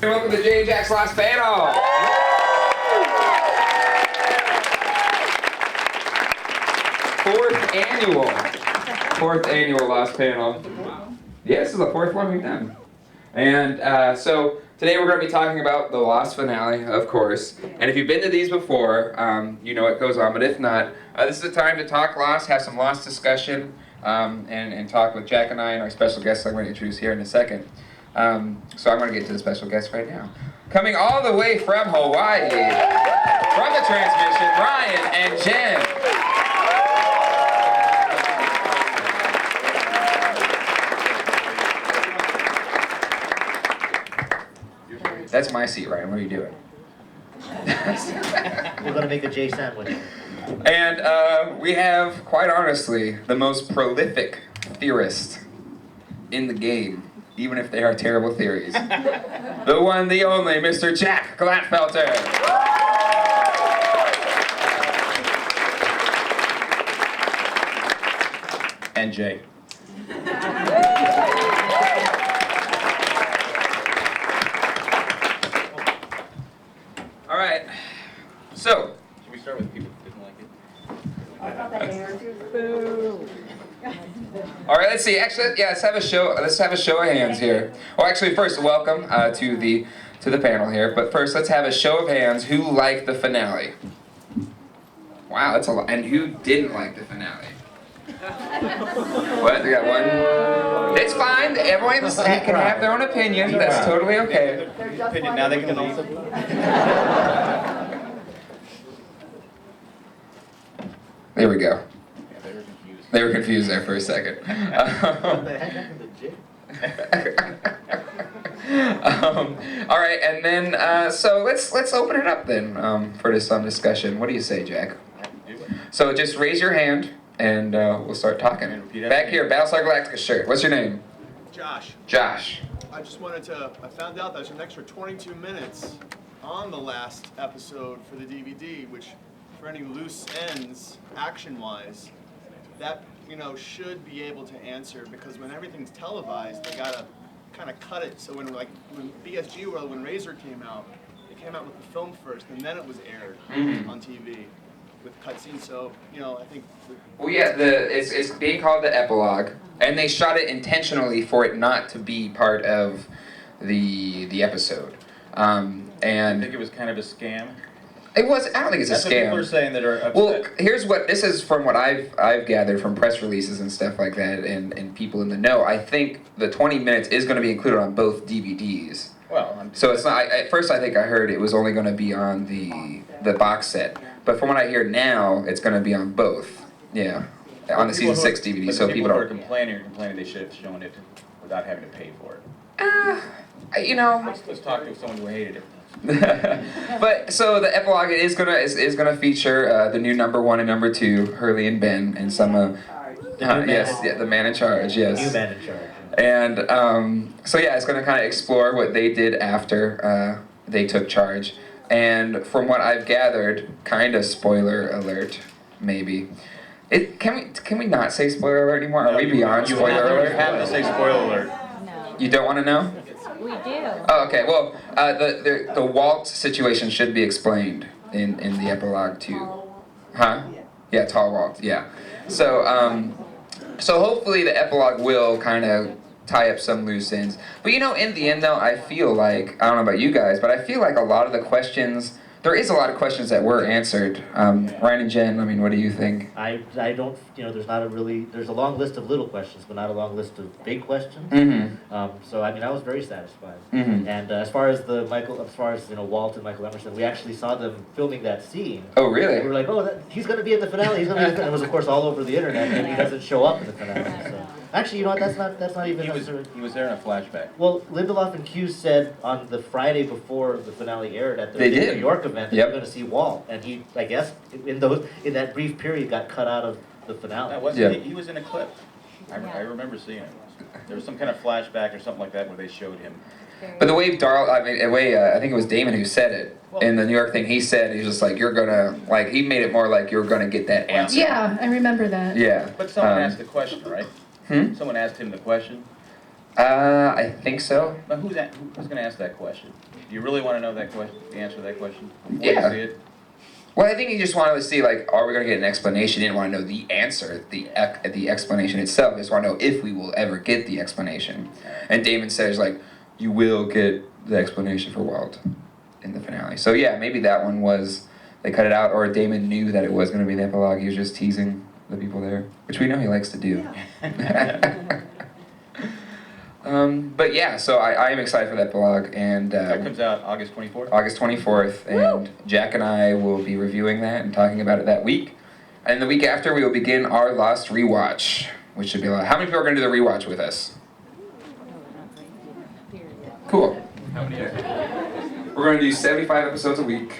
Welcome to Jay and Jack's last panel. Fourth annual last panel. Yeah, this is the fourth one we've done. And so today we're going to be talking about the Lost finale, of course. And if you've been to these before, you know what goes on. But if not, this is the time to talk Lost, have some Lost discussion, and talk with Jack and I and our special guests I'm going to introduce here in a second. So I'm going to get to the special guest right now. Coming all the way from Hawaii, from the transmission, Ryan and Jen. That's my seat, Ryan. What are you doing? We're going to make a Jay sandwich. And we have, quite honestly, the most prolific theorist in the game, even if they are terrible theories. The one, the only, Mr. Jack Glatfelter. And Jay. All right. So, Should we start with people who didn't like it? all right. Let's see. Actually, yeah. Let's have a show. Let's have a show of hands here. Well, actually, first, welcome to the panel here. But first, let's have a show of hands. Who liked the finale? Wow, that's a lot. And who didn't like the finale? What? We got one. It's fine. Everyone can have their own opinion. That's totally okay. Opinion, now they can leave. There we go. Yeah, they were confused. They were confused there for a second. All right, and then so let's open it up then for this discussion. What do you say, Jack? So just raise your hand and we'll start talking. Back here, Battlestar Galactica shirt. What's your name? Josh. Josh. I found out there's an extra 22 minutes on the last episode for the DVD, which for any loose ends, action-wise, that, should be able to answer, because when everything's televised, they gotta kind of cut it. So when BSG World, when Razor came out, it came out with the film first, and then it was aired on TV with cutscenes. So, I think... Well, yeah, it's being called the epilogue, and they shot it intentionally for it not to be part of the episode. I think it was kind of a scam. It was. I don't think it's That's a what scam. people are saying that are upset. Well, this is from what I've gathered from press releases and stuff like that, and people in the know. I think the 20 minutes is going to be included on both DVDs. Well, So it's not. At first, I think I heard it was only going to be on the box set, but from what I hear now, it's going to be on both. Yeah, on the season 6 DVD. So people who are don't. complaining they should have shown it without having to pay for it. Let's talk to someone who hated it. But so the epilogue is gonna feature the new number 1 and number 2, Hurley and Ben, and some the man in charge, yes. New man in charge. And so yeah, it's gonna kind of explore what they did after they took charge. And from what I've gathered, kind of spoiler alert, maybe. Can we not say spoiler alert anymore? Are we beyond spoiler alert? You have to say spoiler alert. You don't want to know? We do. Oh, okay. Well, the Walt situation should be explained in the epilogue too. Huh? Yeah, Tall Walt. Yeah. So so hopefully the epilogue will kind of tie up some loose ends. But in the end though, I feel like, I don't know about you guys, but I feel like a lot of the questions, there is a lot of questions that were answered. Ryan and Jen, I mean, what do you think? I don't, there's a long list of little questions, but not a long list of big questions. Mm-hmm. So, I was very satisfied. Mm-hmm. And as far as Walt and Michael Emerson, we actually saw them filming that scene. Oh, really? We were like, he's going to be at the finale, he's going to be at the finale. It was, of course, all over the internet, and he doesn't show up in the finale. So. Actually, that's not even necessary. He was there in a flashback. Well, Lindelof and Hughes said on the Friday before the finale aired at the They New did. York event that Yep. you're going to see Walt, and he, I guess, in that brief period, got cut out of the finale. That was Yeah. he was in a clip. I remember seeing it. There was some kind of flashback or something like that where they showed him. But the way I think it was Damon who said it in the New York thing. He said he was just like, you're gonna he made it more like you're gonna get that answer. Yeah, I remember that. Yeah. But someone asked the question, right? Hmm? Someone asked him the question. I think so. But who's going to ask that question? Do you really want to know that question? The answer to that question? Before Yeah. you see it? Well, I think he just wanted to see, like, are we going to get an explanation? He didn't want to know the answer, the explanation itself. He just want to know if we will ever get the explanation. And Damon says, like, you will get the explanation for Walt in the finale. So, yeah, maybe that one was, they cut it out, or Damon knew that it was going to be the epilogue. He was just teasing the people there, which we know he likes to do. Yeah. But yeah, so I am excited for that epilogue, and That comes out August 24th? August 24th, and Jack and I will be reviewing that and talking about it that week. And the week after, we will begin our Lost rewatch, which should be a lot. How many people are going to do the rewatch with us? Cool. We're going to do 75 episodes a week.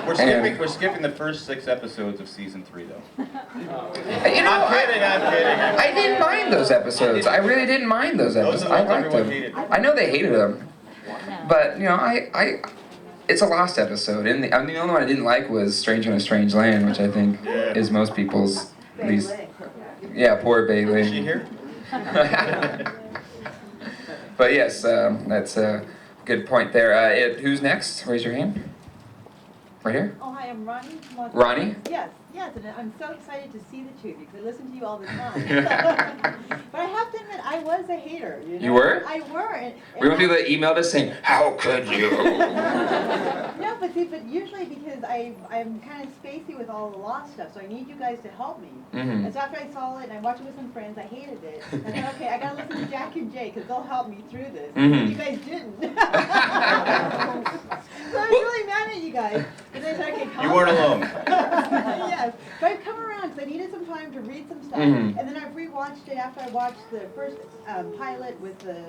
We're skipping the first 6 episodes of season 3, though. You know, I'm kidding. I didn't mind those episodes. I really didn't mind those episodes. Those are the I ones liked everyone them. hated. I know they hated them, but you know, it's a Lost episode, and the only one I didn't like was Stranger in a Strange Land, which I think is most people's least. Yeah, poor Bailey. Is she here? But yes, that's a good point there. Who's next? Raise your hand. Right here. Oh, hi, I'm Ronnie. Ronnie? Yes, and I'm so excited to see the two of you because I listen to you all the time. But I have to admit, I was a hater. You know? You were? I were. And We went through the email just saying, "How could you?" No, but usually because I'm kind of spacey with all the Lost stuff, so I need you guys to help me. Mhm. And so after I saw it and I watched it with some friends, I hated it. And I thought, okay, I gotta listen to Jack and Jay because they'll help me through this. Mhm. You guys didn't. So I was really mad at you guys. And I said, okay, calm You weren't down. alone. Yes, but I've come around because I needed some time to read some stuff, Mhm. and then I've rewatched it after I watched the first pilot with the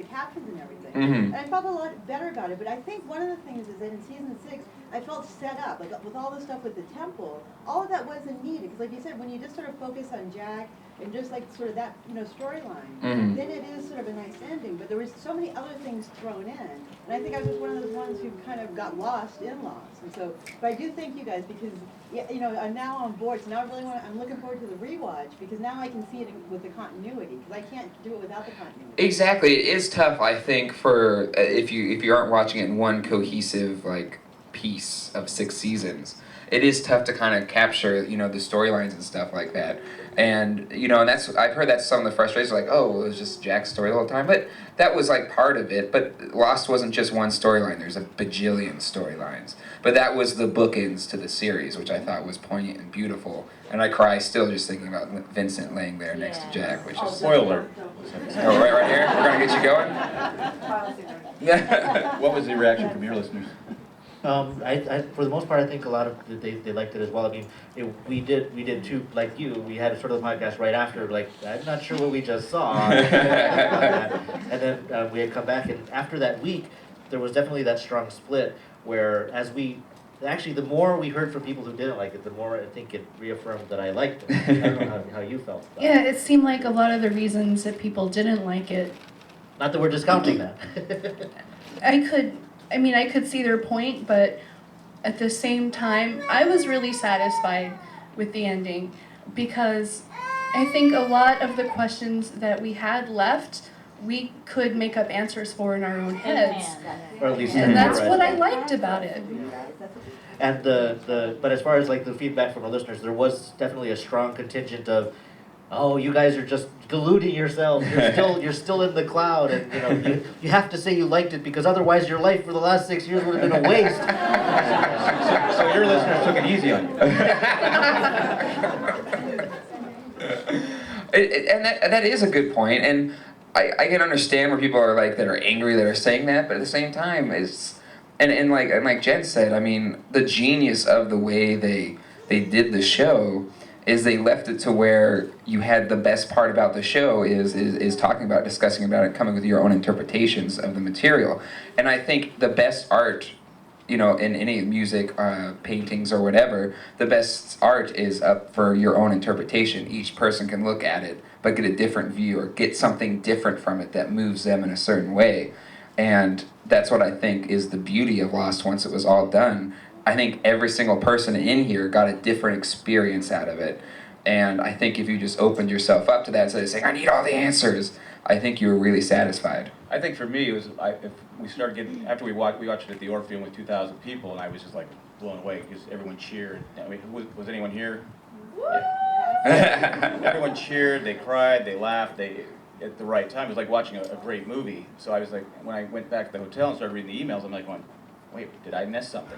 captions and everything, Mhm. and I felt a lot better about it. But I think one of the things is that in season 6, I felt set up, like with all the stuff with the temple, all of that wasn't needed. Because like you said, when you just sort of focus on Jack and just like sort of that storyline, Mhm. then it is sort of a nice ending. But there was so many other things thrown in, and I think I was one of those ones who kind of got lost in Lost. And so, but I do thank you guys because I'm now on board. So now I'm looking forward to the rewatch because now I can see it with the continuity because I can't do it without the continuity. Exactly, it is tough. I think for if you aren't watching it in one cohesive like piece of 6 seasons, it is tough to kind of capture the storylines and stuff like that. And and that's I've heard that's some of the frustrations, like, oh, well, it was just Jack's story the whole time, but that was like part of it. But Lost wasn't just one storyline. There's a bajillion storylines. But that was the bookends to the series, which I thought was poignant and beautiful. And I cry still just thinking about Vincent laying there next to Jack, which is Spoiler. oh right here. We're gonna get you going. What was the reaction from your listeners? I for the most part, I think a lot of they liked it as well. I mean, we did too, like you. We had sort of the podcast right after, like, I'm not sure what we just saw, and then we had come back, and after that week, there was definitely that strong split where actually the more we heard from people who didn't like it, the more I think it reaffirmed that I liked it. I don't know how you felt about Yeah, it seemed like a lot of the reasons that people didn't like it, Not that we're discounting that. I could see their point, but at the same time, I was really satisfied with the ending because I think a lot of the questions that we had left, we could make up answers for in our own heads. Or at least And that's right. what I liked about it. And but as far as like the feedback from our listeners, there was definitely a strong contingent of, oh, you guys are just deluding yourselves. You're still in the cloud, and you have to say you liked it because otherwise your life for the last 6 years would have been a waste. So your listeners took it easy on you. And that is a good point, and I can understand where people are like that are angry that are saying that, but at the same time, and like Jen said, I mean, the genius of the way they did the show is they left it to where you had the best part about the show is talking about, discussing about it, coming with your own interpretations of the material, and I think the best art, in any music, paintings or whatever, the best art is up for your own interpretation. Each person can look at it, but get a different view or get something different from it that moves them in a certain way. And that's what I think is the beauty of Lost once it was all done. I think every single person in here got a different experience out of it. And I think if you just opened yourself up to that instead of saying, I need all the answers, I think you were really satisfied. I think for me, it was if we started getting, after we watched it at the Orpheum with 2,000 people, and I was just like blown away because everyone cheered. I mean, was anyone here? Yeah. Everyone cheered, they cried, they laughed, at the right time. It was like watching a great movie. So I was like, when I went back to the hotel and started reading the emails, I'm like going, wait, did I miss something?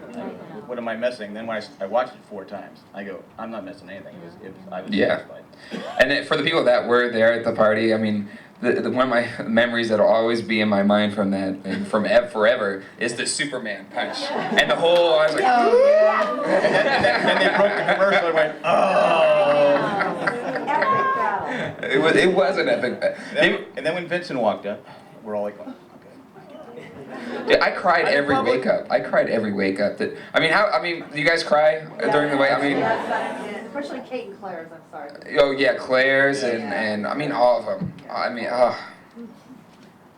What am I missing? Then when I watched it 4 times, I go, I'm not missing anything. I was satisfied. And then for the people that were there at the party, I mean, one of my memories that'll always be in my mind from that and from forever is the Superman punch. And the whole, I was like, and then they broke the commercial and went, oh. It was an epic. And then when Vincent walked up, we're all like, okay. Dude, I cried every wake up. I cried every wake up. Do you guys cry during the wake? I mean, especially Kate and Claire's. I'm sorry. Oh yeah, Claire's and I mean all of them. I mean,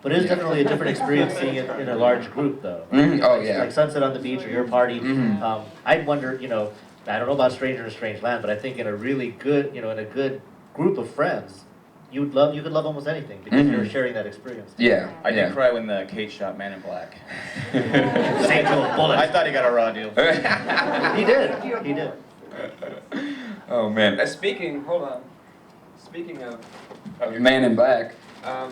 But it is definitely a different experience seeing it in a large group, though. Mm-hmm. Oh yeah. Like Sunset on the Beach or your party. Mm-hmm. I'd wonder, I don't know about Stranger in a Strange Land, but I think in a really good, in a good group of friends, you could love almost anything because you're sharing that experience. Yeah. I did cry when Kate shot Man in Black. Same to a bullet. I thought he got a raw deal. He did. Oh man. Speaking of Man in Black, I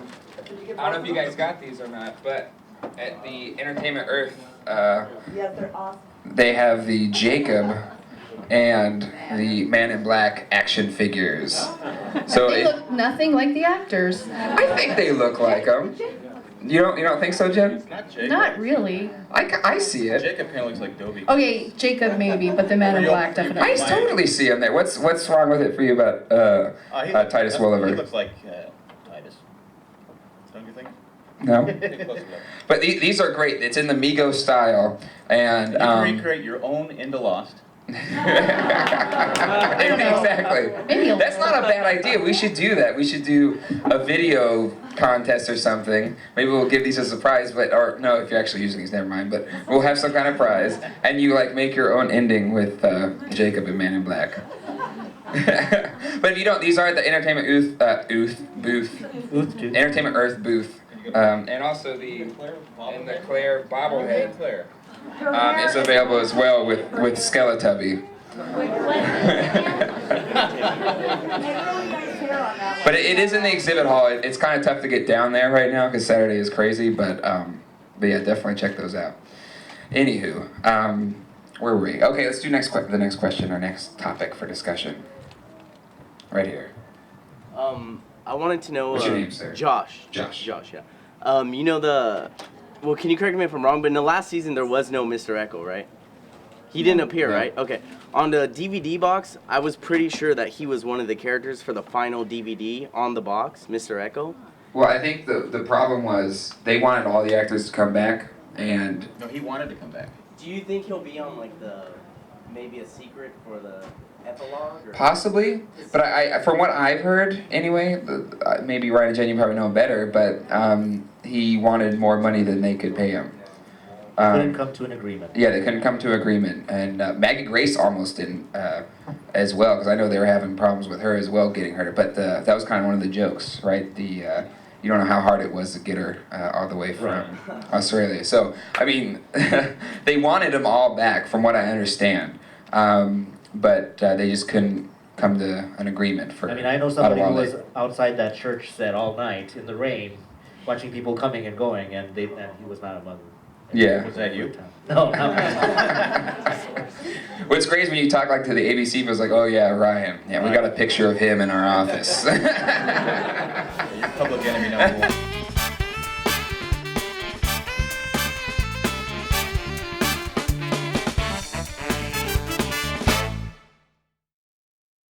don't know if you guys got these or not, but at the Entertainment Earth, Yes, they're awesome. they have the Jacob and the Man in Black action figures. So They look nothing like the actors. I think they look like them. You don't think so, Jen? It's not Jacob. Not really. I see it. Jacob kind of looks like Dobie. Okay, Jacob maybe, but the Man in Black I definitely. totally see him there. What's wrong with it for you about Titus Welliver? He looks like Titus. Don't you think? No. Get close enough. But these are great. It's in the Migos style, and You can recreate your own Into Lost. Exactly. That's not a bad idea. We should do that. We should do a video contest or something. Maybe we'll give these as a prize, or no, if you're actually using these, never mind. But we'll have some kind of prize, and you make your own ending with Jacob and Man in Black. But if you don't, these are at the Entertainment booth. Entertainment Earth booth, and also the Claire bobblehead. Claire. Is available as well with Skeletubby. But it is in the exhibit hall. It's kind of tough to get down there right now because Saturday is crazy. But yeah, definitely check those out. Anywho, where were we? Okay, let's do the next question, our next topic for discussion. Right here. I wanted to know. What's your name, sir? Josh. Josh. Josh, yeah. Well, can you correct me if I'm wrong, but in the last season there was no Mr. Echo, right? He didn't appear, No. right? Okay. On the DVD box, I was pretty sure that he was one of the characters for the final DVD on the box, Mr. Echo. Well, I think the problem was they wanted all the actors to come back, and No, he wanted to come back. Do you think he'll be on maybe a secret for the epilogue? Or? possibly. But I from what I've heard anyway, maybe Ryan and Jen, you probably know better, but he wanted more money than they could pay him. Couldn't come to an agreement. Yeah, they couldn't come to agreement, and Maggie Grace almost didn't as well, because I know they were having problems with her as well getting her. But that was kind of one of the jokes, right? You don't know how hard it was to get her all the way from Australia. So I mean, they wanted them all back, from what I understand, but they just couldn't come to an agreement for. I mean, I know somebody who was outside that church set all night in the rain, watching people coming and going, and he was not among them. Yeah. Was that you? No, no. What's great is when you talk to the ABC, it was like, oh yeah, Ryan. Yeah, we got a picture of him in our office. You're public enemy number 1.